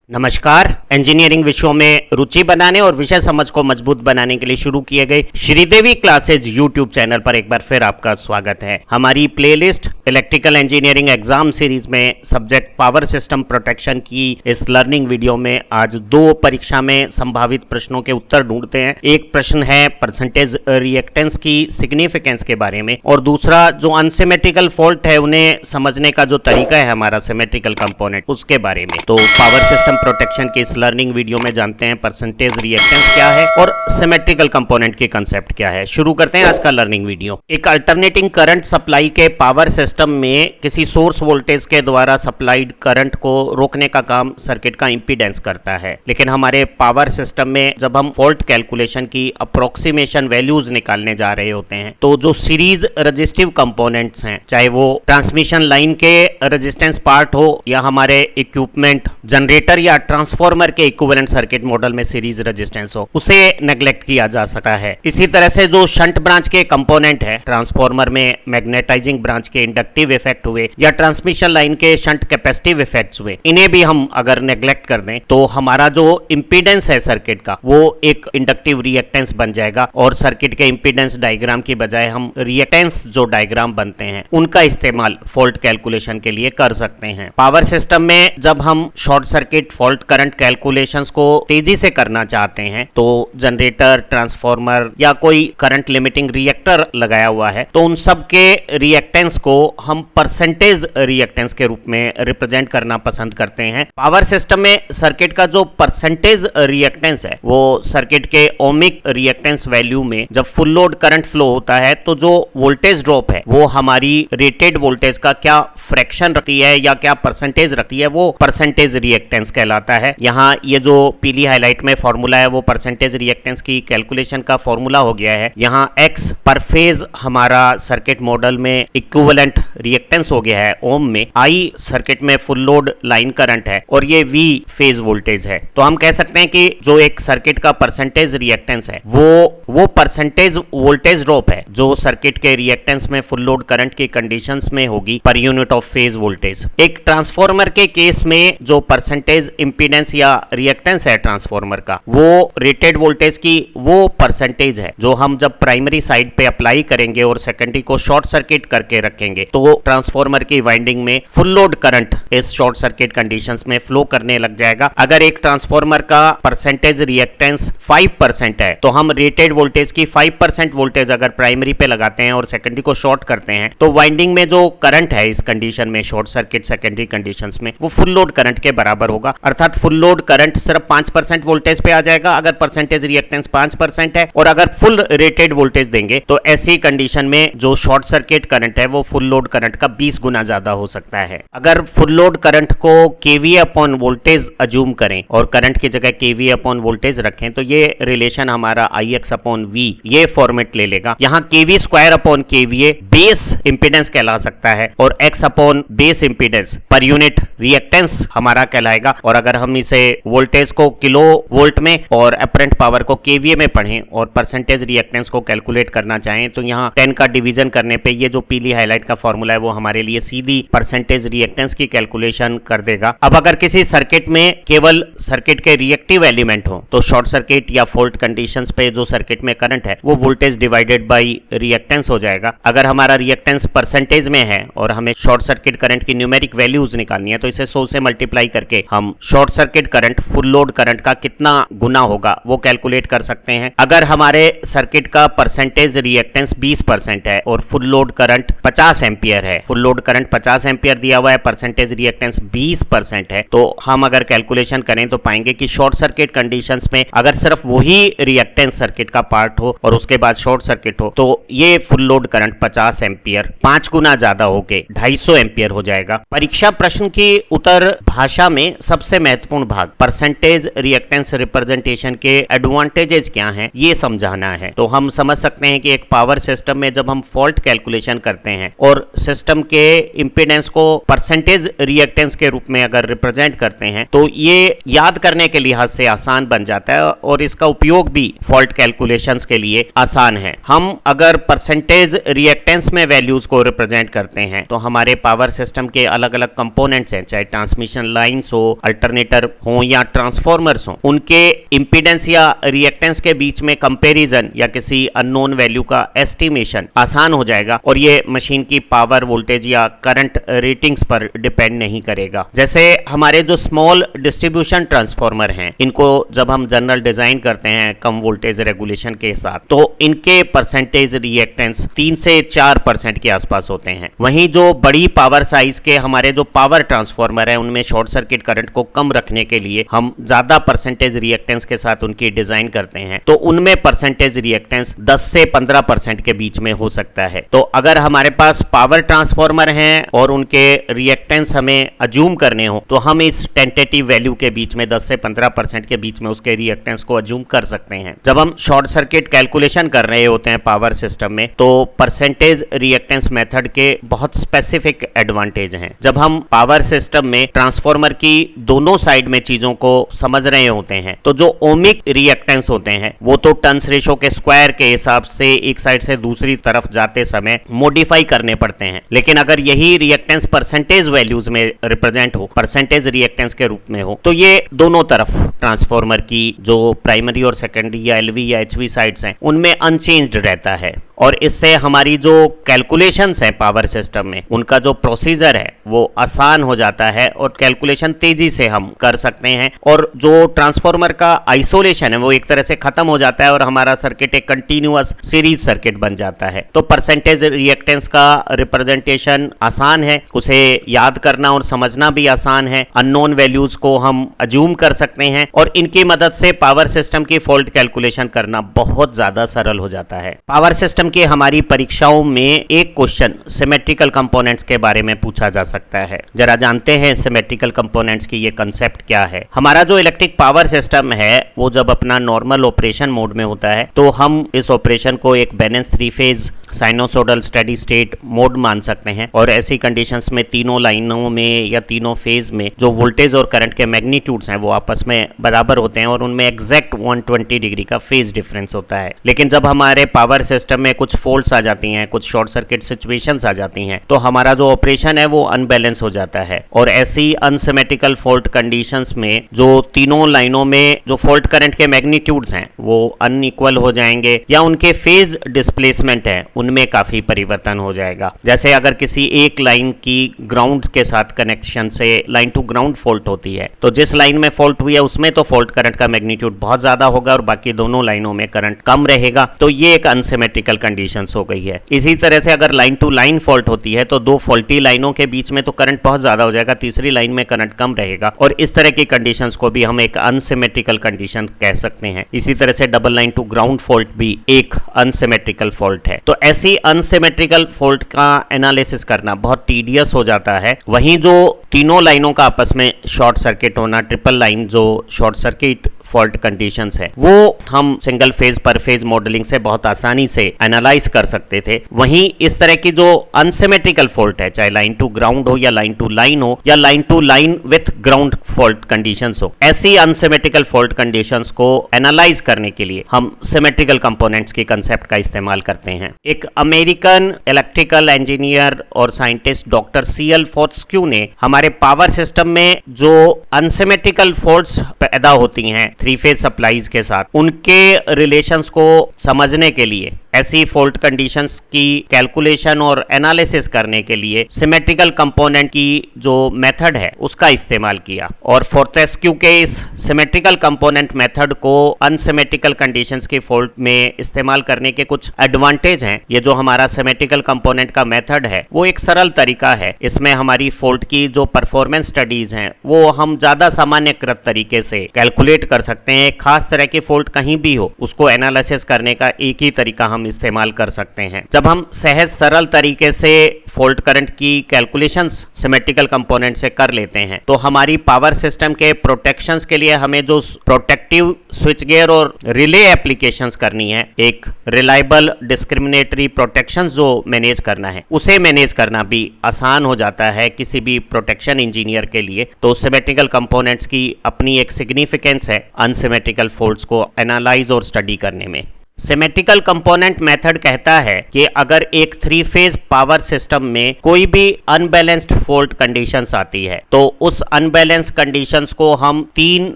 नमस्कार। इंजीनियरिंग विषयों में रुचि बनाने और विषय समझ को मजबूत बनाने के लिए शुरू किए गए श्रीदेवी क्लासेज यूट्यूब चैनल पर एक बार फिर आपका स्वागत है। हमारी playlist electrical engineering exam series में सब्जेक्ट पावर सिस्टम प्रोटेक्शन की इस लर्निंग वीडियो में आज दो परीक्षा में संभावित प्रश्नों के उत्तर ढूंढते हैं। एक प्रश्न है परसेंटेज रिएक्टेंस की सिग्निफिकेंस के बारे में और दूसरा जो अनसिमेट्रिकल फॉल्ट है उन्हें समझने का जो तरीका है हमारा सिमेट्रिकल कंपोनेंट उसके बारे में। तो पावर सिस्टम प्रोटेक्शन की इस लर्निंग वीडियो में जानते हैं परसेंटेज रिएक्टेंस क्या है और सिमेट्रिकल कंपोनेंट की कंसेप्ट क्या है। शुरू करते हैं आज का लर्निंग वीडियो। एक अल्टरनेटिंग करंट सप्लाई के पावर सिस्टम में किसी सोर्स वोल्टेज के द्वारा सप्लाइड करंट को रोकने का काम सर्किट का इंपीडेंस करता है। लेकिन हमारे पावर सिस्टम में जब हम फॉल्ट कैलकुलेशन की अप्रोक्सीमेशन वैल्यूज निकालने जा रहे होते हैं तो जो सीरीज रजिस्टिव कंपोनेंट्स हैं, चाहे वो ट्रांसमिशन लाइन के रेजिस्टेंस पार्ट हो या हमारे इक्विपमेंट जनरेटर या ट्रांसफार्मर के इक्विवेलेंट सर्किट मॉडल में सीरीज रेजिस्टेंस हो, उसे नेग्लेक्ट किया जा सकता है। इसी तरह से जो शंट ब्रांच के कंपोनेंट है, ट्रांसफार्मर में मैग्नेटाइजिंग ब्रांच के इंडक्टिव इफेक्ट हुए या ट्रांसमिशन लाइन के शंट कैपेसिटिव इफेक्ट्स हुए, इन्हें भी हम अगर नेग्लेक्ट कर दें तो हमारा जो इंपीडेंस है सर्किट का वो एक इंडक्टिव रिएक्टेंस बन जाएगा और सर्किट के इंपीडेंस डायग्राम की बजाय हम रिएक्टेंस जो डायग्राम बनते हैं उनका इस्तेमाल फॉल्ट कैलकुलेशन के लिए कर सकते हैं। पावर सिस्टम में जब हम short circuit fault current calculations को तेजी से करना चाहते हैं तो जनरेटर, ट्रांसफार्मर या कोई करंट लिमिटिंग रिएक्टर लगाया हुआ है तो उन सब के रिएक्टेंस को हम परसेंटेज रिएक्टेंस के रूप में रिप्रेजेंट करना पसंद करते हैं। पावर सिस्टम में सर्किट का जो परसेंटेज रिएक्टेंस है वो सर्किट के ओमिक रिएक्टेंस वैल्यू में जब फुल लोड करंट फ्लो होता है तो जो वोल्टेज ड्रॉप है वो हमारी रेटेड वोल्टेज का क्या फ्रैक्शन रखती है या क्या परसेंटेज रखती है वो परसेंटेज रिएक्टेंस कहलाता है। यहाँ ये जो पीली हाईलाइट में फॉर्मूला है वो परसेंटेज रिएक्टेंस की कैलकुलेशन का फॉर्मूला हो गया है। यहाँ x पर फेज हमारा सर्किट मॉडल में इक्विवेलेंट रिएक्टेंस हो गया है ओम में, I सर्किट में फुल लोड लाइन करंट है और ये V फेज वोल्टेज है। तो हम कह सकते हैं कि जो एक सर्किट का परसेंटेज रिएक्टेंस है वो परसेंटेज वोल्टेज ड्रॉप है जो सर्किट के रिएक्टेंस में फुल लोड करंट की कंडीशंस में होगी per unit of phase voltage. एक ट्रांसफार्मर के केस में जो परसेंटेज इंपीडेंस या रिएक्टेंस है ट्रांसफार्मर का वो रेटेड वोल्टेज की वो परसेंटेज है जो हम जब प्राइमरी साइड पे अप्लाई करेंगे और सेकेंडरी को शॉर्ट सर्किट करके रखेंगे तो ट्रांसफार्मर की वाइंडिंग में फुल लोड करंट इस शॉर्ट सर्किट कंडीशंस में फ्लो करने लग जाएगा। अगर एक ट्रांसफार्मर का परसेंटेज रिएक्टेंस 5% है तो हम रेटेड वोल्टेज की 5% वोल्टेज अगर प्राइमरी पे लगाते हैं और सेकेंडरी को शॉर्ट करते हैं तो वाइंडिंग में जो करंट है इस कंडीशन में शॉर्ट सर्किट सेकेंडरी कंडीशंस में वो फुल लोड करंट के बराबर होगा। अर्थात फुल लोड करंट सिर्फ 5% वोल्टेज पे आ जाएगा अगर परसेंटेज रिएक्टेंस 5% है और अगर फुल रेटेड वोल्टेज देंगे तो ऐसी कंडीशन में जो शॉर्ट सर्किट करंट है वो फुल लोड करंट का 20 गुना ज्यादा हो सकता है। अगर फुल लोड करंट को केवीए अपॉन वोल्टेज अज्यूम करें और करंट की जगह केवीए अपॉन वोल्टेज रखें तो ये रिलेशन हमारा Ix अपॉन V ये फॉर्मेट ले लेगा। यहाँ KV square upon KVA base impedance कहला सकता है और X upon base impedance per unit reactance हमारा कहलाएगा। और अगर हम इसे वोल्टेज को किलो वोल्ट में और अपरेंट पावर को केवीए में पढ़ें और परसेंटेज रिएक्टेंस को कैलकुलेट करना चाहें तो यहाँ 10 का डिवीजन करने पे ये जो पीली हाईलाइट का फॉर्मूला है वो हमारे लिए सीधी परसेंटेज रिएक्टेंस की कैलकुलेशन कर देगा। अब अगर किसी सर्किट में केवल सर्किट के रिएक्टिव एलिमेंट हो तो शॉर्ट सर्किट या फॉल्ट कंडीशंस पे जो सर्किट में करंट है वो वोल्टेज डिवाइडेड बाय रिएक्टेंस हो जाएगा। अगर हमारा रिएक्टेंस परसेंटेज में है और हमें शॉर्ट सर्किट करंट की न्यूमेरिक वैल्यूज निकालनी है तो इसे 100 से मल्टीप्लाई करके हम short circuit current full load current का कितना गुना होगा वो कैलकुलेट कर सकते हैं। अगर हमारे सर्किट का परसेंटेज रिएक्टेंस 20% है और फुल लोड करंट 50 एम्पियर है, फुल लोड करंट 50 एम्पियर दिया हुआ है, परसेंटेज रिएक्टेंस 20% है तो हम अगर कैलकुलेशन करें तो पाएंगे कि शॉर्ट सर्किट कंडीशंस में अगर सिर्फ वही रिएक्टेंस सर्किट का पार्ट हो और उसके बाद शॉर्ट सर्किट हो तो ये फुल लोड करंट 50 एम्पियर 5 गुना ज्यादा होके 250 एम्पियर हो जाएगा। परीक्षा प्रश्न की उत्तर भाषा में सबसे महत्वपूर्ण भाग परसेंटेज रिएक्टेंस रिप्रेजेंटेशन के एडवांटेजेस क्या हैं ये समझाना है। तो हम समझ सकते हैं कि एक पावर सिस्टम में जब हम फॉल्ट कैलकुलेशन करते हैं और सिस्टम के इंपीडेंस को परसेंटेज रिएक्टेंस के रूप में अगर रिप्रेजेंट करते हैं तो ये याद करने के लिहाज से आसान बन जाता है और इसका उपयोग भी फॉल्ट कैलकुलेशंस के लिए आसान है। हम अगर परसेंटेज रिएक्टेंस में वैल्यूज को रिप्रेजेंट करते हैं तो हमारे पावर सिस्टम के अलग अलग कंपोनेंट्स हैं, चाहे ट्रांसमिशन लाइंस हो, अल्टरनेटर हो या ट्रांसफॉर्मर्स हो, उनके इंपीडेंस या रिएक्टेंस के बीच में कंपैरिजन या किसी अननोन वैल्यू का एस्टिमेशन आसान हो जाएगा और ये मशीन की पावर, वोल्टेज या करंट रेटिंग्स पर डिपेंड नहीं करेगा। जैसे हमारे जो स्मॉल डिस्ट्रीब्यूशन ट्रांसफॉर्मर हैं, इनको जब हम जनरल डिजाइन करते हैं कम वोल्टेज रेगुलेशन के साथ, तो इनके परसेंटेज रिएक्टेंस 3 से 4% के आसपास होते हैं। वहीं जो बड़ी पावर साइज के हमारे जो पावर ट्रांसफॉर्मर है, उनमें शॉर्ट सर्किट करंट को कम रखने के लिए हम ज्यादा परसेंटेज रिएक्टेंस के साथ उनकी डिजाइन करते हैं, तो उनमें परसेंटेज रिएक्टेंस 10 से 15% के बीच में हो सकता है। तो अगर हमारे पास पावर ट्रांसफॉर्मर हैं और उनके रिएक्टेंस हमें अज्यूम करने हो, तो हम इस टेंटेटिव वैल्यू के बीच में 10 से 15% के बीच में उसके रिएक्टेंस को अज्यूम कर सकते हैं। जब हम शॉर्ट सर्किट कैलकुलेशन कर रहे होते हैं पावर सिस्टम में, तो परसेंटेज रिएक्टेंस मेथड के बहुत स्पेसिफिक एडवांटेज हैं। जब हम पावर सिस्टम में ट्रांसफॉर्मर की दोनों साइड में चीजों को समझ रहे होते हैं, तो जो ओमिक रिएक्टेंस होते हैं वो तो टर्न्स रेशो के स्क्वायर के हिसाब से एक साइड से दूसरी तरफ जाते समय मॉडिफाई करने पड़ते हैं। लेकिन अगर यही रिएक्टेंस परसेंटेज वैल्यूज में रिप्रेजेंट हो, परसेंटेज रिएक्टेंस के रूप में हो, तो ये दोनों तरफ ट्रांसफॉर्मर की जो प्राइमरी और सेकेंडरी या एलवी या एचवी साइड्स हैं, उनमें अनचेंज्ड रहता है। और इससे हमारी जो कैलकुलेशंस हैं पावर सिस्टम में, उनका जो प्रोसीजर है वो आसान हो जाता है और कैलकुलेशन तेजी से हम कर सकते हैं। और जो ट्रांसफॉर्मर का आइसोलेशन है वो एक तरह से खत्म हो जाता है और हमारा सर्किट एक कंटिन्यूअस सीरीज सर्किट बन जाता है। तो परसेंटेज रिएक्टेंस का रिप्रेजेंटेशन आसान है, उसे याद करना और समझना भी आसान है। अननोन वैल्यूज को हम अज्यूम कर सकते हैं और इनकी मदद से पावर सिस्टम की फॉल्ट कैलकुलेशन करना बहुत ज्यादा सरल हो जाता है। पावर सिस्टम की हमारी परीक्षाओं में एक क्वेश्चन सिमेट्रिकल कंपोनेंट्स के बारे में पूछा जा सकता है। जरा जानते हैं सिमेट्रिकल कंपोनेंट्स की ये कंसेप्ट क्या है। हमारा जो इलेक्ट्रिक पावर सिस्टम है वो जब अपना नॉर्मल ऑपरेशन मोड में होता है, तो हम इस ऑपरेशन को एक balance 3 phase sinusoidal steady state mode मान सकते हैं। और ऐसी कंडीशंस में तीनों लाइनों में या तीनों फेज में जो वोल्टेज और करंट के मैग्नीट्यूड्स हैं वो आपस में बराबर होते हैं और उनमें एग्जैक्ट 120 डिग्री का फेज डिफरेंस होता है। लेकिन जब हमारे पावर सिस्टम में कुछ फॉल्ट्स आ जाती हैं, कुछ शॉर्ट सर्किट सिचुएशंस आ जाती हैं, तो हमारा जो ऑपरेशन है वो अनबैलेंस हो जाता है। और ऐसी अनसिमेट्रिकल फॉल्ट कंडीशंस में जो तीनों लाइनों में जो फॉल्ट करंट के मैग्नीट्यूड्स हैं वो अनइक्वल हो जाएंगे या उनके फेज डिस्प्लेसमेंट है उनमें काफी परिवर्तन हो जाएगा। जैसे अगर किसी एक लाइन की ग्राउंड के साथ कनेक्शन से लाइन टू ग्राउंड फॉल्ट होती है, तो जिस लाइन में फॉल्ट हुई है उसमें तो फॉल्ट करंट का मैग्नीट्यूड बहुत ज्यादा होगा और बाकी दोनों लाइनों में करंट कम रहेगा। तो ये एक अनसिमेट्रिकल कंडीशंस हो गई है। इसी तरह से अगर लाइन टू लाइन फॉल्ट होती है तो दो फॉल्टी लाइनों के बीच में तो करंट बहुत ज्यादा हो जाएगा, तीसरी लाइन में करंट कम रहेगा। और इस तरह की कंडीशंस को भी हम एक अनसिमेट्रिकल कंडीशन कह सकते हैं। इसी तरह से double line to ground fault भी एक अनसिमेट्रिकल फॉल्ट है। तो ऐसी अनसिमेट्रिकल फॉल्ट का एनालिसिस करना बहुत टीडियस हो जाता है। वहीं जो तीनों लाइनों का आपस में शॉर्ट सर्किट होना, ट्रिपल लाइन जो शॉर्ट सर्किट फॉल्ट कंडीशंस है, वो हम सिंगल फेज पर फेज मॉडलिंग से बहुत आसानी से एनालाइज कर सकते थे। वहीं इस तरह की जो अनसिमेट्रिकल फॉल्ट है, चाहे लाइन टू ग्राउंड हो या लाइन टू लाइन हो या line to line with ground fault conditions हो, ऐसी अनसिमेट्रिकल फॉल्ट कंडीशंस को एनालाइज करने के लिए हम सिमेट्रिकल कंपोनेंट्स की कंसेप्ट का इस्तेमाल करते हैं। एक अमेरिकन इलेक्ट्रिकल इंजीनियर और साइंटिस्ट डॉक्टर CL फॉर्टेस्क्यू ने हमारे पावर सिस्टम में जो अनसिमेट्रिकल फॉल्ट्स पैदा होती हैं 3 फेज सप्लाईज के साथ, उनके रिलेशंस को समझने के लिए, ऐसी फॉल्ट कंडीशंस की कैलकुलेशन और एनालिसिस करने के लिए सिमेट्रिकल कंपोनेंट की जो मेथड है उसका इस्तेमाल किया। और फॉर्टेस्क्यू के इस सिमेट्रिकल कंपोनेंट मेथड को अनसिमेट्रिकल कंडीशंस की फॉल्ट में इस्तेमाल करने के कुछ एडवांटेज हैं। ये जो हमारा सिमेट्रिकल कंपोनेंट का मेथड है वो एक सरल तरीका है। इसमें हमारी फॉल्ट की जो परफॉर्मेंस स्टडीज हैं वो हम ज्यादा सामान्यकृत तरीके से कैलकुलेट कर सकते हैं। खास तरह की फॉल्ट कहीं भी हो उसको एनालिसिस करने का एक ही तरीका हम इस्तेमाल कर सकते हैं। जब हम सहज सरल तरीके से फॉल्ट करंट की कैलकुलेशंस सिमेट्रिकल कंपोनेंट से कर लेते हैं, तो हमारी पावर सिस्टम के प्रोटेक्शंस के लिए हमें जो प्रोटेक्टिव स्विच गियर और रिले एप्लीकेशंस करनी है, एक रिलायबल डिस्क्रिमिनेटरी प्रोटेक्शंस जो मैनेज करना है, उसे मैनेज करना भी आसान हो जाता है किसी भी प्रोटेक्शन इंजीनियर के लिए। तो सिमेट्रिकल कंपोनेंट्स की अपनी एक सिग्निफिकेंस है अनसिमेट्रिकल फॉल्ट्स को एनालाइज और स्टडी करने में। सिमेट्रिकल कंपोनेंट मेथड कहता है कि अगर एक 3 फेज पावर सिस्टम में कोई भी अनबैलेंस्ड फॉल्ट कंडीशंस आती है तो उस अनबैलेंस्ड कंडीशंस को हम 3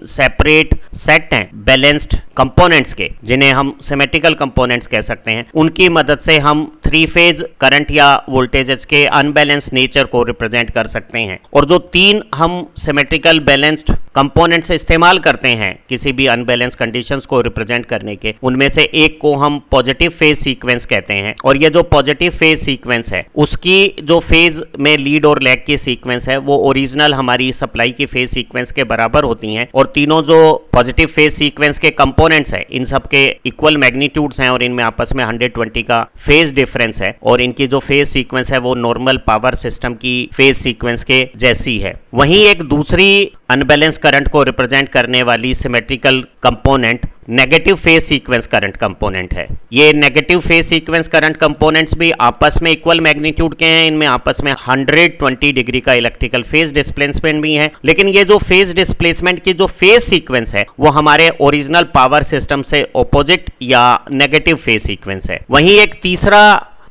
सेपरेट सेट हैं बैलेंस्ड कंपोनेंट्स के, जिन्हें हम सिमेट्रिकल कंपोनेंट्स कह सकते हैं, उनकी मदद से हम 3 फेज करंट या वोल्टेजेस के अनबैलेंस नेचर को रिप्रेजेंट कर सकते हैं। और जो 3 हम सिमेट्रिकल बैलेंस्ड कंपोनेंट्स इस्तेमाल करते हैं किसी भी अनबैलेंस कंडीशंस को रिप्रेजेंट करने के, उनमें से एक को हम पॉजिटिव फेज सीक्वेंस कहते हैं। और ये जो पॉजिटिव फेज सीक्वेंस है उसकी जो फेज में लीड और लैग की सीक्वेंस है वो ओरिजिनल हमारी सप्लाई की फेज सीक्वेंस के बराबर होती हैं। और तीनों जो पॉजिटिव फेज सीक्वेंस के कंपोनेंट्स हैं इन सब के इक्वल मैग्नीट्यूड्स हैं और इनमें आपस में 120 का फेज डिफरेंस है। और इनकी जो फेज सीक्वेंस है वो नॉर्मल पावर सिस्टम की फेज सीक्वेंस के जैसी है। वहीं एक दूसरी अनबैलेंस करंट को रिप्रेजेंट करने वाली symmetrical component negative phase sequence current component है। ये negative phase sequence current components भी आपस में इक्वल मैग्नीट्यूड के हैं। इनमें आपस में 120 डिग्री का इलेक्ट्रिकल फेज डिस्प्लेसमेंट भी है। लेकिन ये जो फेज डिस्प्लेसमेंट की जो फेज सीक्वेंस है वो हमारे ओरिजिनल पावर सिस्टम से ऑपोजिट या नेगेटिव फेज सीक्वेंस है। वहीं एक तीसरा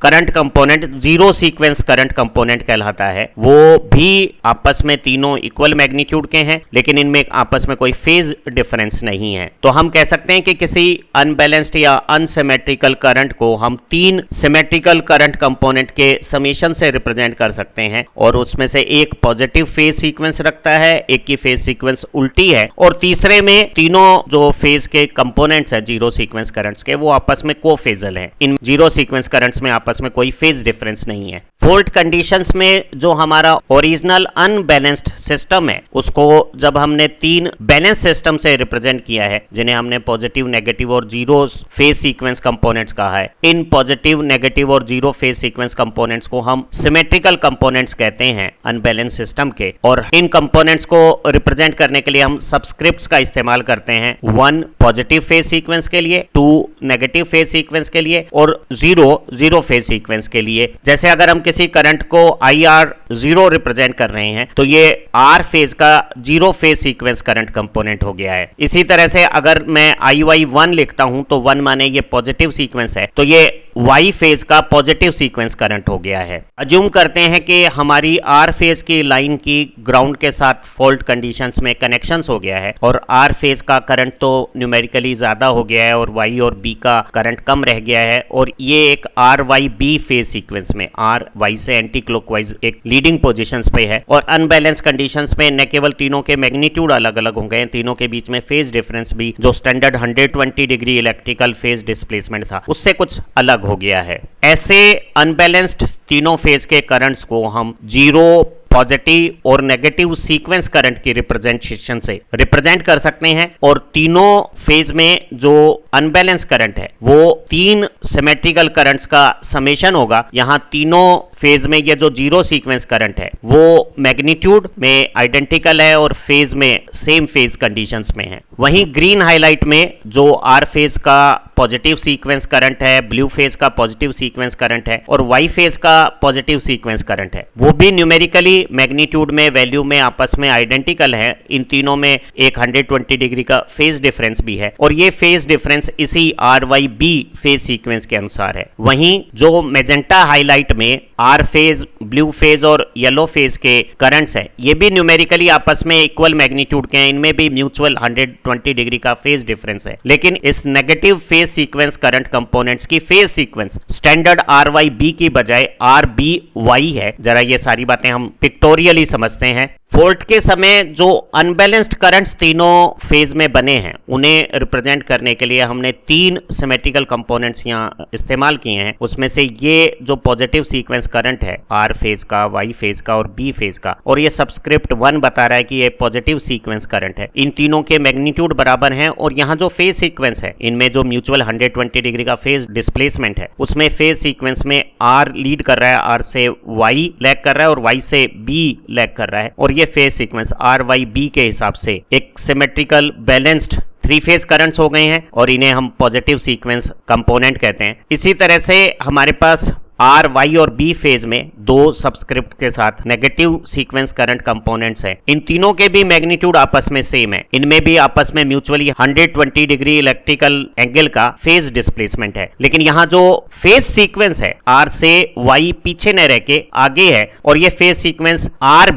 current component zero sequence current component कहलाता है। वो भी आपस में तीनों इक्वल मैग्नीट्यूड के हैं लेकिन इनमें आपस में कोई फेज डिफरेंस नहीं है। तो हम कह सकते हैं कि किसी अनबैलेंस्ड या अनसिमेट्रिकल करंट को हम 3 सिमेट्रिकल करंट कंपोनेंट के समेशन से रिप्रेजेंट कर सकते हैं। और उसमें से एक पॉजिटिव फेज सीक्वेंस रखता है, एक की फेज सीक्वेंस उल्टी है, और तीसरे में तीनों जो फेज के कंपोनेंट्स है जीरो सीक्वेंस करंट्स के वो आपस में कोफेजल हैं। इन जीरो सीक्वेंस करंट्स में आपस में कोई फेज डिफरेंस नहीं है। फॉल्ट कंडीशंस में जो हमारा ओरिजिनल अनबैलेंस्ड सिस्टम है उसको जब हमने 3 बैलेंस सिस्टम से रिप्रेजेंट किया है जिन्हें हमने पॉजिटिव, नेगेटिव और जीरो फेज सीक्वेंस कंपोनेंट्स कहा है, इन पॉजिटिव, नेगेटिव और जीरो फेज सीक्वेंस कंपोनेंट्स को हम सिमेट्रिकल कंपोनेंट्स कहते हैं अनबैलेंस सिस्टम के। और इन कंपोनेंट्स को रिप्रेजेंट करने के लिए हम सबस्क्रिप्ट्स का इस्तेमाल करते हैं। 1 पॉजिटिव फेज सीक्वेंस के लिए, 2 नेगेटिव फेज सीक्वेंस के लिए और 0 जीरो फेज सीक्वेंस के लिए। जैसे अगर हम किसी करंट को IR0 रिप्रेजेंट कर रहे हैं तो ये R फेज का zero phase sequence current component हो गया है। इसी तरह से अगर मैं IY1 लिखता हूं तो 1 माने ये पॉजिटिव सीक्वेंस है तो ये Y फेज का पॉजिटिव सीक्वेंस करंट हो गया है। अज्यूम करते हैं कि हमारी R फेज की लाइन की ग्राउंड के साथ फॉल्ट कंडीशंस में कनेक्शंस हो गया है और R फेज का करंट तो न्यूमेरिकली ज्यादा हो गया है और Y और B का करंट कम रह गया है। और ये एक RYB फेज सीक्वेंस में R Y से एंटी क्लॉकवाइज एक लीडिंग पोजीशंस पे है। और अनबैलेंस कंडीशंस में न केवल तीनों के मैग्नीट्यूड अलग अलग हो गए, तीनों के बीच में फेज डिफरेंस भी जो standard 120 degree electrical phase displacement था उससे कुछ अलग हो गया है। ऐसे अनबैलेंस्ड तीनों फेज के करंट्स को हम जीरो, पॉजिटिव और नेगेटिव सीक्वेंस करंट की रिप्रेजेंटेशन से रिप्रेजेंट कर सकते हैं। और तीनों फेज में जो अनबैलेंस करंट है वो 3 सिमेट्रिकल करंट्स का समेशन होगा। यहाँ तीनों फेज में ये जो जीरो सीक्वेंस करंट है वो मैग्नीट्यूड में आइडेंटिकल है और फेज में सेम फेज कंडीशंस में है। वहीं ग्रीन हाईलाइट में जो R फेज का पॉजिटिव सीक्वेंस करंट है, ब्लू फेज का पॉजिटिव सीक्वेंस करंट है और Y फेज का पॉजिटिव सीक्वेंस करंट है, वो भी न्यूमेरिकली मैग्नीट्यूड में, वैल्यू में आपस में आइडेंटिकल है। इन तीनों में एक 120 डिग्री का फेज डिफरेंस भी है और ये फेज डिफरेंस इसी RYB फेज सीक्वेंस के अनुसार है। वहीं जो मेजेंटा हाईलाइट में R फेज, ब्लू फेज और येलो फेज के करंट्स हैं ये भी न्यूमेरिकली आपस में इक्वल मैग्नीट्यूड के हैं। इनमें भी म्यूचुअल 120 डिग्री का फेज डिफरेंस है। लेकिन इस negative phase sequence current components की फेज सीक्वेंस स्टैंडर्ड RYB की बजाय RBY है। जरा ये सारी बातें हम पिक्टोरियली समझते हैं। फॉल्ट के समय जो अनबैलेंस्ड करंट्स तीनों फेज में बने हैं उन्हें रिप्रेजेंट करने के लिए हमने 3 सिमेट्रिकल कंपोनेंट्स यहाँ इस्तेमाल किए हैं। उसमें से ये जो पॉजिटिव सीक्वेंस करंट है R फेज का, Y फेज का और B फेज का, और ये सबस्क्रिप्ट 1 बता रहा है कि ये पॉजिटिव सीक्वेंस करंट है। इन तीनों के मैग्नीट्यूड बराबर हैं और यहाँ जो फेज सीक्वेंस है इनमें जो म्यूचुअल 120 डिग्री का फेज डिस्प्लेसमेंट है उसमें फेज सीक्वेंस में R लीड कर रहा है, R से Y लैग कर रहा है और Y से B लैग कर रहा है। और ये फेज सीक्वेंस RYB के हिसाब से एक सिमेट्रिकल बैलेंस्ड 3 फेज करंट्स हो गए हैं और इन्हें हम पॉजिटिव सीक्वेंस कंपोनेंट कहते हैं। इसी तरह से हमारे पास आर, वाई और बी फेज में दो सबस्क्रिप्ट के साथ नेगेटिव सीक्वेंस करंट कंपोनेंट्स हैं। इन तीनों के भी मैग्नीट्यूड आपस में सेम है। इनमें भी आपस में म्यूचुअली 120 डिग्री इलेक्ट्रिकल एंगल का फेज डिस्प्लेसमेंट है। लेकिन यहाँ जो फेज सीक्वेंस है आर से वाई पीछे न रह के आगे है और ये phase sequence R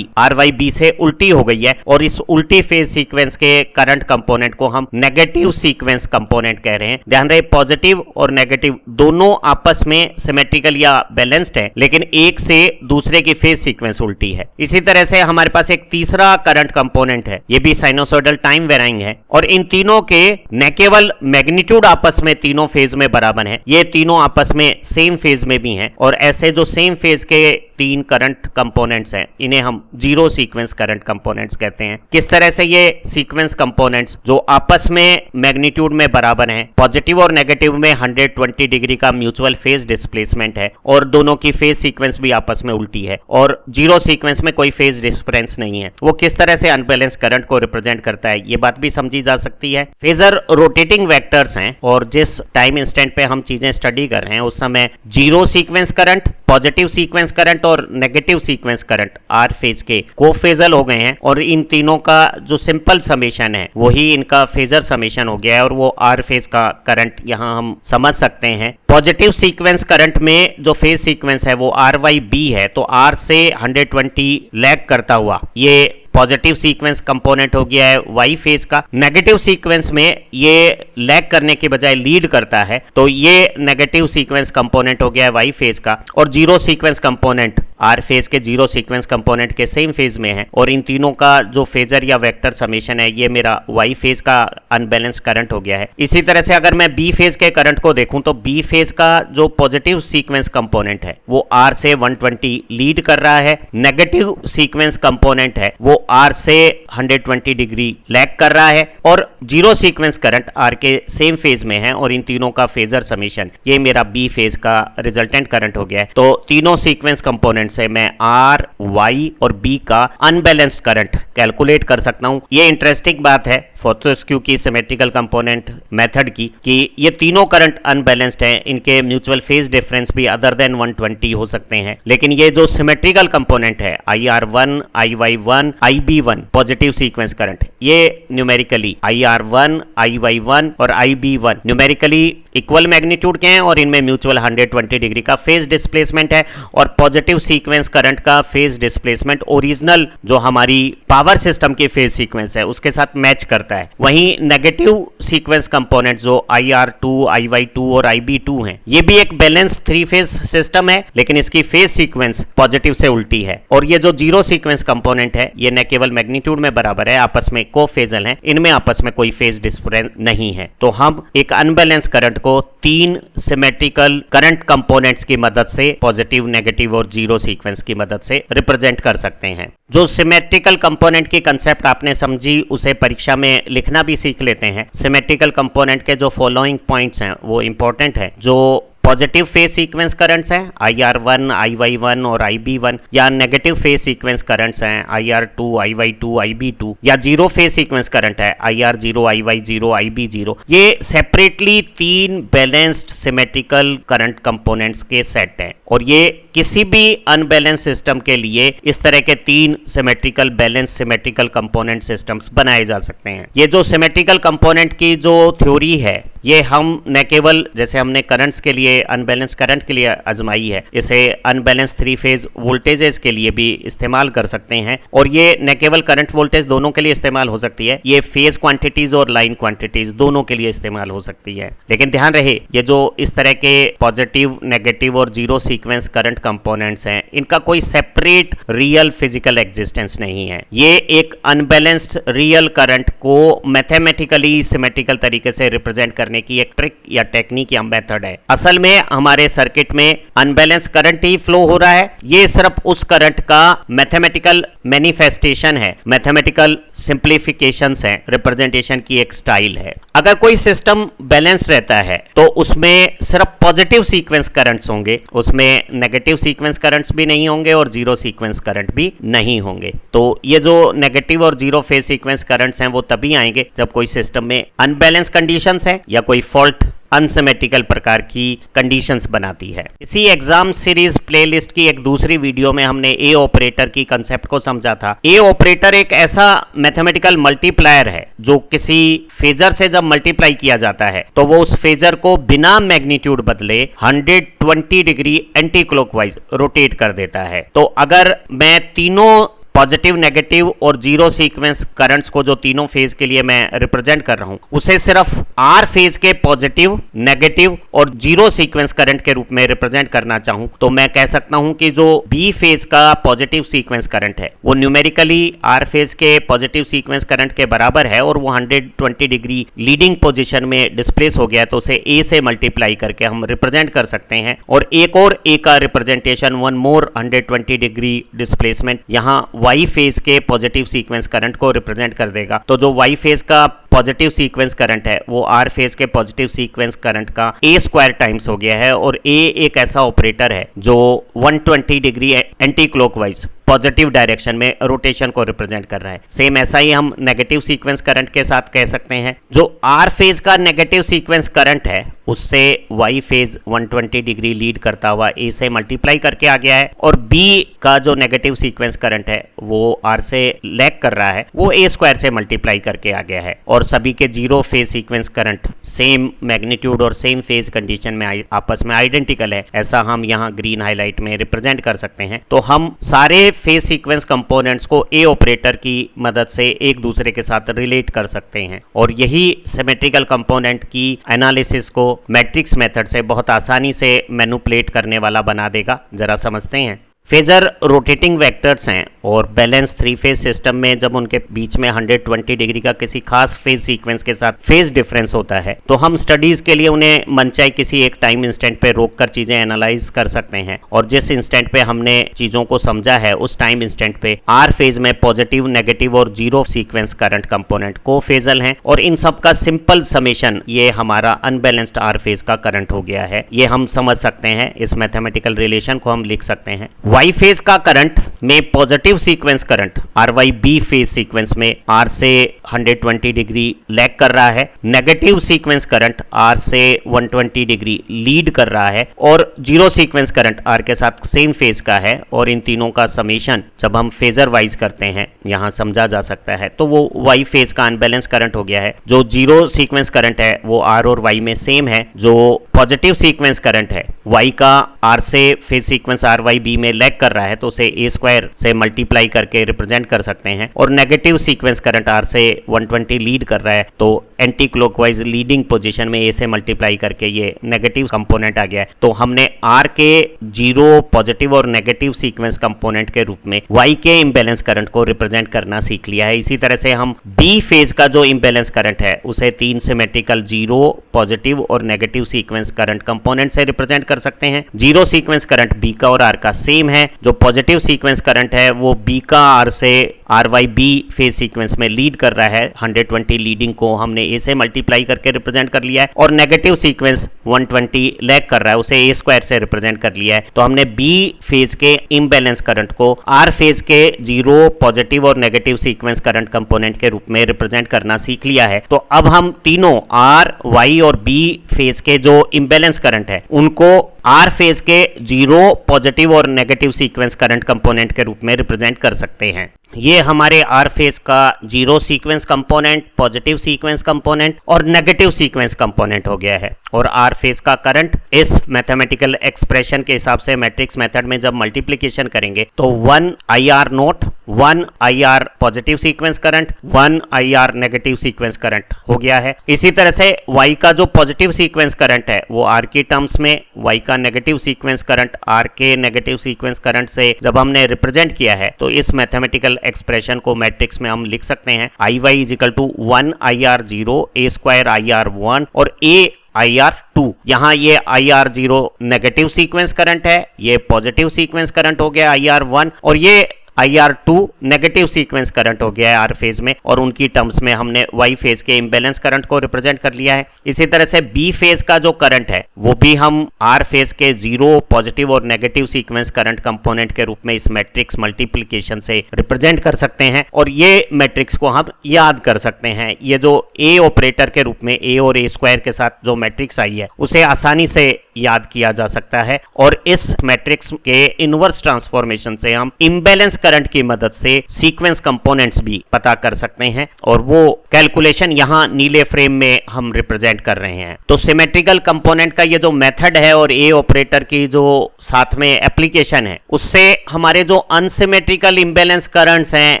Y B से उल्टी हो गई है और इस उल्टी फेज सीक्वेंस के करंट कंपोनेंट को हम नेगेटिव सीक्वेंस कंपोनेंट कह रहे हैं। ध्यान रहे पॉजिटिव और नेगेटिव दोनों आपस में सिमेट्रिकल या बैलेंस्ड है, लेकिन एक से दूसरे की फेज सीक्वेंस उल्टी है। इसी तरह से हमारे पास एक तीसरा करंट कंपोनेंट है, ये भी साइनोसॉइडल टाइम वेराइंग है और इन तीनों के न केवल मैग्नीट्यूड आपस में तीनों फेज में बराबर है, ये तीनों आपस में सेम फेज में भी हैं। और ऐसे जो सेम फेज के तीन करंट कंपोनेंट्स हैं इन्हें हम जीरो सीक्वेंस करंट कंपोनेंट्स कहते हैं। किस तरह से ये सीक्वेंस कंपोनेंट्स जो आपस में मैग्नीट्यूड में बराबर हैं, पॉजिटिव और नेगेटिव में 120 डिग्री का म्यूचुअल फेज डिस्प्लेसमेंट है और दोनों की फेज सीक्वेंस भी आपस में उल्टी है और जीरो सीक्वेंस में कोई फेज डिफरेंस नहीं है, वो किस तरह से अनबैलेंस करंट को रिप्रेजेंट करता है ये बात भी समझी जा सकती है। फेजर रोटेटिंग वेक्टर्स हैं और जिस टाइम इंस्टेंट पे हम चीजें स्टडी कर रहे हैं उस समय zero sequence current, positive sequence current और negative sequence current R phase के को-फेजल हो गए हैं और इन तीनों का जो सिंपल समेशन है वही इनका फेजर समेशन हो गया है और वो आर फेज का करंट यहां हम समझ सकते हैं। पॉजिटिव सीक्वेंस करंट में जो फेज सीक्वेंस है वो आर वाई बी है, तो आर से 120 लैग करता हुआ ये पॉजिटिव सीक्वेंस कंपोनेंट हो गया है वाई फेज का। नेगेटिव सीक्वेंस में ये लैग करने के बजाय लीड करता है, तो ये नेगेटिव सीक्वेंस कंपोनेंट हो गया है वाई फेज का। और zero sequence component are phase के जीरो सीक्वेंस कंपोनेंट के सेम फेज में है और इन तीनों का जो फेजर या वेक्टर समेशन है ये मेरा वाई फेज का अनबैलेंस करंट हो गया है। इसी तरह से अगर मैं बी फेज के करंट को देखूं तो बी फेज का जो पॉजिटिव सीक्वेंस कंपोनेंट है वो आर से 120 लीड कर रहा है, नेगेटिव सीक्वेंस कंपोनेंट है वो आर से 120 डिग्री लैग कर रहा है और जीरो सीक्वेंस करंट आर के सेम फेज में है और इन तीनों का फेजर समेशन ये मेरा बी फेज का रिजल्टेंट करंट हो गया है। तो तीनों सीक्वेंस कंपोनेंट से मैं आर, वाई और बी का अनबैलेंस्ड करंट कैलकुलेट कर सकता हूं। ये इंटरेस्टिंग बात है फोटोस्क्यू की सिमेट्रिकल कंपोनेंट मेथड की कि ये तीनों करंट अनबैलेंस्ड हैं, इनके म्यूचुअल फेज डिफरेंस भी अदर देन 120 हो सकते हैं। लेकिन ये जो सिमेट्रिकल कंपोनेंट है IR1, IY1, IB1 positive sequence current, ये न्यूमेरिकली IR1, IY1 और IB1 न्यूमेरिकली इक्वल मैग्नीट्यूड के हैं और इनमें म्यूचुअल 120 डिग्री का फेज डिस्प्लेसमेंट है और पॉजिटिव सीक्वेंस करंट का फेज डिस्प्लेसमेंट ओरिजिनल जो हमारी पावर सिस्टम की फेज सीक्वेंस है उसके साथ मैच करता है। वहीं नेगेटिव सीक्वेंस कंपोनेंट जो IR2, IY2 और IB2 हैं, ये भी एक बैलेंस थ्री फेज सिस्टम है लेकिन इसकी फेज सीक्वेंस पॉजिटिव से उल्टी है। और ये जो जीरो सीक्वेंस कंपोनेंट है ये न केवल मैग्नीट्यूड में बराबर है, आपस में को-फेजल हैं, इनमें आपस में कोई फेज डिफरेंस नहीं है। तो हम एक अनबैलेंस करंट को तीन सिमेट्रिकल करंट कंपोनेंट्स की मदद से पॉजिटिव, नेगेटिव और जीरो सीक्वेंस की मदद से रिप्रेजेंट कर सकते हैं। जो सिमेट्रिकल कंपोनेंट की कंसेप्ट आपने समझी उसे परीक्षा में लिखना भी सीख लेते हैं। सिमेट्रिकल कंपोनेंट के जो फॉलोइंग पॉइंट्स हैं वो इंपॉर्टेंट है। जो पॉजिटिव फेज सीक्वेंस करंट्स हैं IR1, IY1 और IB1 या नेगेटिव फेज सीक्वेंस करंट्स हैं IR2, IY2, IB2 या जीरो फेज सीक्वेंस करंट है IR0, IY0, IB0, ये सेपरेटली तीन बैलेंस्ड सिमेट्रिकल करंट कंपोनेंट्स के सेट हैं और ये किसी भी अनबैलेंस सिस्टम के लिए इस तरह के तीन symmetrical balance symmetrical component systems बनाए जा सकते हैं। ये जो सिमेट्रिकल कंपोनेंट की जो थ्योरी है ये हम न केवल जैसे हमने करंट्स के लिए अनबैलेंस करंट के लिए आजमाई है, इसे अनबैलेंस थ्री फेज वोल्टेजेस के लिए भी इस्तेमाल कर सकते हैं और ये न केवल करंट वोल्टेज दोनों के लिए इस्तेमाल हो सकती है, ये फेज क्वांटिटीज और लाइन क्वांटिटीज दोनों के लिए इस्तेमाल हो सकती है। लेकिन ध्यान रहे ये जो इस तरह के पॉजिटिव, नेगेटिव और जीरो सीक्वेंस करंट कंपोनेंट्स हैं इनका कोई सेपरेट रियल फिजिकल एग्जिस्टेंस नहीं है। ये एक अनबैलेंस्ड रियल करंट को मैथमेटिकली सिमेट्रिकल तरीके से रिप्रेजेंट करने की एक ट्रिक या टेक्निक या मेथड है। असल में हमारे सर्किट में अनबैलेंस करंट ही फ्लो हो रहा है, ये सिर्फ उस करंट का मैथमेटिकल मैनिफेस्टेशन है, मैथमेटिकल सिंप्लीफिकेशंस है, रिप्रेजेंटेशन की एक स्टाइल है। अगर कोई सिस्टम बैलेंस रहता है तो उसमें सिर्फ पॉजिटिव सीक्वेंस करंट्स होंगे, उसमें नेगेटिव सीक्वेंस करंट्स भी नहीं होंगे और जीरो सीक्वेंस करंट भी नहीं होंगे। तो ये जो नेगेटिव और जीरो फेज सीक्वेंस करंट्स हैं वो तभी आएंगे जब कोई सिस्टम में अनबैलेंस कंडीशंस है या कोई फॉल्ट अनसिमेट्रिकल प्रकार की कंडीशंस बनाती है। इसी एग्जाम सीरीज प्लेलिस्ट की एक दूसरी वीडियो में हमने ए ऑपरेटर की कंसेप्ट को समझा था। ए ऑपरेटर एक ऐसा मैथमेटिकल मल्टीप्लायर है जो किसी फेजर से जब मल्टीप्लाई किया जाता है तो वो उस फेजर को बिना मैग्नीट्यूड बदले 120 डिग्री एंटी क्लॉकवाइज रोटेट कर देता है। तो अगर मैं तीनों पॉजिटिव, नेगेटिव और जीरो सीक्वेंस करंट्स को जो तीनों फेज के लिए मैं रिप्रेजेंट कर रहा हूं उसे सिर्फ आर फेज के पॉजिटिव, नेगेटिव और जीरो सीक्वेंस करंट के रूप में रिप्रेजेंट करना चाहूं तो मैं कह सकता हूं कि जो बी फेज का पॉजिटिव सीक्वेंस करंट है वो न्यूमेरिकली आर फेज के पॉजिटिव सीक्वेंस करंट के बराबर है और वो 120 डिग्री लीडिंग पोजीशन में डिस्प्लेस हो गया तो उसे ए से मल्टीप्लाई करके हम रिप्रेजेंट कर सकते हैं। और एक और ए का representation, one more 120 degree displacement, यहाँ वाई फेज के पॉजिटिव सीक्वेंस करंट को रिप्रेजेंट कर देगा। तो जो वाई फेज का पॉजिटिव सीक्वेंस करंट है वो आर फेज के पॉजिटिव सीक्वेंस करंट का ए स्क्वायर टाइम्स हो गया है। और ए एक ऐसा ऑपरेटर है जो 120 degree anti clockwise positive direction में रोटेशन को रिप्रेजेंट कर रहा है। सेम ऐसा ही हम नेगेटिव सीक्वेंस करंट के साथ कह सकते हैं। जो आर फेज का नेगेटिव सीक्वेंस करंट है उससे वाई फेज 120 डिग्री लीड करता हुआ ए से मल्टीप्लाई करके आ गया है और बी का जो नेगेटिव सीक्वेंस करंट है वो आर से लैग कर रहा है, वो ए स्क्वायर से मल्टीप्लाई करके आ गया है। और सभी के zero phase sequence current same magnitude और सेम फेज कंडीशन में आपस में आइडेंटिकल है, ऐसा हम यहाँ ग्रीन हाईलाइट में रिप्रेजेंट कर सकते हैं। तो हम सारे फेज सीक्वेंस कंपोनेंट्स को ए ऑपरेटर की मदद से एक दूसरे के साथ रिलेट कर सकते हैं और यही सिमेट्रिकल कंपोनेंट की एनालिसिस को मैट्रिक्स मेथड से बहुत आसानी से मैनिपुलेट करने वाला बना देगा। जरा समझते हैं। फेजर रोटेटिंग वेक्टर्स हैं और बैलेंस थ्री फेज सिस्टम में जब उनके बीच में 120 डिग्री का किसी खास फेज सीक्वेंस के साथ फेज डिफरेंस होता है तो हम स्टडीज के लिए उन्हें मनचाहे किसी एक टाइम इंस्टेंट पे रोककर चीजें एनालाइज कर सकते हैं। और जिस इंस्टेंट पे हमने चीजों को समझा है उस टाइम इंस्टेंट पे आर फेज में पॉजिटिव, नेगेटिव और जीरो सीक्वेंस करंट कंपोनेंट को फेजल हैं और इन सब का सिंपल समेशन ये हमारा अनबैलेंस्ड आर फेज का करंट हो गया है। ये हम समझ सकते हैं, इस मैथमेटिकल रिलेशन को हम लिख सकते हैं। वाई फेज का करंट में positive sequence current R Y B phase sequence में आर से 120 डिग्री लैग कर रहा है, नेगेटिव सीक्वेंस करंट आर से 120 डिग्री लीड कर रहा है और जीरो सीक्वेंस करंट आर के साथ सेम फेज का है। और इन तीनों का समेशन जब हम फेजर वाइज करते हैं यहां समझा जा सकता है तो वो वाई फेज का अनबैलेंस करंट हो गया है। जो जीरो सीक्वेंस करंट है वो आर और वाई में सेम है। जो पॉजिटिव सीक्वेंस करंट है वाई का आर से phase sequence R Y B में लैग कर रहा है तो उसे ए स्क्वायर से मल्टीप्लाई करके रिप्रेजेंट कर सकते हैं। और नेगेटिव सीक्वेंस करंट आर से 120 लीड कर रहा है तो एंटी क्लॉकवाइज लीडिंग पोजीशन में ए से मल्टीप्लाई करके ये नेगेटिव कंपोनेंट आ गया है। तो हमने आर के जीरो, पॉजिटिव और नेगेटिव सीक्वेंस कंपोनेंट के रूप में वाई के इम्बैलेंस करंट को रिप्रेजेंट करना सीख लिया है। इसी तरह से हम बी फेज का जो इम्बैलेंस करंट है उसे तीन सिमेट्रिकल जीरो, पॉजिटिव और नेगेटिव सीक्वेंस करंट कंपोनेंट से रिप्रेजेंट कर सकते हैं। जीरो सीक्वेंस करंट बी का और आर का सेम है। जो पॉजिटिव सीक्वेंस करंट है वो बी का आर से R Y B phase sequence में लीड कर रहा है, 120 लीडिंग को हमने ए से मल्टीप्लाई करके रिप्रेजेंट कर लिया है। और नेगेटिव सीक्वेंस 120 लैग कर रहा है, उसे ए स्क्वायर से रिप्रेजेंट कर लिया है। तो हमने बी फेज के इम्बैलेंस करंट को आर फेज के जीरो, पॉजिटिव और नेगेटिव सीक्वेंस करंट कंपोनेंट के रूप में रिप्रेजेंट करना सीख लिया है। तो अब हम तीनों आर, वाई और बी फेज के जो इम्बैलेंस करंट है उनको आर फेज के जीरो, पॉजिटिव और नेगेटिव सीक्वेंस करंट कंपोनेंट के रूप में रिप्रेजेंट कर सकते हैं। ये हमारे आर फेज का zero sequence component, positive sequence component और नेगेटिव सीक्वेंस कंपोनेंट हो गया है। और आर फेज का करंट इस मैथमेटिकल एक्सप्रेशन के हिसाब से मैट्रिक्स मेथड में जब मल्टीप्लिकेशन करेंगे तो 1 IR note, 1 IR positive sequence current, 1 IR negative sequence current हो गया है। इसी तरह से y का जो पॉजिटिव सीक्वेंस करंट है वो r की टर्म्स में, y का नेगेटिव सीक्वेंस करंट r के नेगेटिव सीक्वेंस करंट से जब हमने रिप्रेजेंट किया है तो इस मैथमेटिकल एक्सप्रेशन को मैट्रिक्स में हम लिख सकते हैं IY equal to 1 IR0 a square IR1 और a IR2। यहाँ ये IR0 नेगेटिव सीक्वेंस करंट है, ये पॉजिटिव सीक्वेंस करंट हो गया IR1 और ये IR2 नेगेटिव सीक्वेंस करंट हो गया है आर फेज में, और उनकी टर्म्स में हमने वाई फेज के इम्बैलेंस करंट को रिप्रेजेंट कर लिया है। इसी तरह से बी फेज का जो करंट है वो भी हम आर फेज के जीरो, पॉजिटिव और नेगेटिव सीक्वेंस करंट कंपोनेंट के रूप में इस मैट्रिक्स मल्टीप्लिकेशन से रिप्रेजेंट कर सकते हैं, और ये मैट्रिक्स को हम याद कर सकते हैं। ये जो ए ऑपरेटर के रूप में ए और ए स्क्वायर के साथ जो मैट्रिक्स आई है उसे आसानी से याद किया जा सकता है, और इस मैट्रिक्स के इनवर्स ट्रांसफॉर्मेशन से हम इम्बैलेंस करंट की मदद से सीक्वेंस कंपोनेंट्स भी पता कर सकते हैं, और वो कैलकुलेशन यहां नीले फ्रेम में हम रिप्रेजेंट कर रहे हैं। तो सिमेट्रिकल कंपोनेंट का ये जो मेथड है और ए ऑपरेटर की जो साथ में एप्लीकेशन है, उससे हमारे जो अनसिमेट्रिकल इम्बैलेंस करंट्स हैं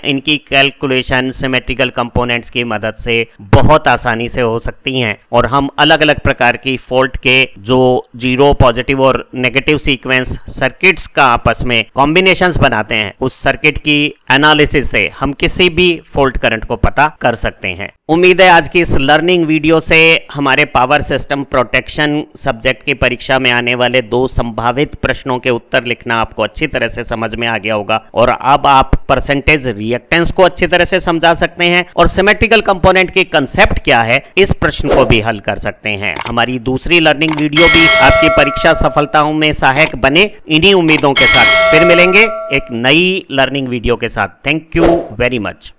इनकी कैलकुलेशन सिमेट्रिकल कंपोनेंट्स की मदद से बहुत आसानी से हो सकती हैं, और हम अलग अलग प्रकार की फॉल्ट के जो जीरो, पॉजिटिव और नेगेटिव सीक्वेंस सर्किट्स का आपस में कॉम्बिनेशंस बनाते हैं, उस सर्किट की एनालिसिस से हम किसी भी फॉल्ट करंट को पता कर सकते हैं। उम्मीद है आज की इस लर्निंग वीडियो से हमारे पावर सिस्टम प्रोटेक्शन सब्जेक्ट की परीक्षा में आने वाले 2 संभावित प्रश्नों के उत्तर लिखना आपको अच्छी तरह से समझ में आ गया होगा, और अब आप परसेंटेज रिएक्टेंस को अच्छी तरह से समझा सकते हैं, और सिमेट्रिकल कंपोनेंट की कंसेप्ट क्या है इस प्रश्न को भी हल कर सकते हैं। हमारी दूसरी लर्निंग वीडियो भी आपकी परीक्षा सफलताओं में सहायक बने, इन्हीं उम्मीदों के साथ फिर मिलेंगे एक नई लर्निंग वीडियो के साथ। Thank you very much.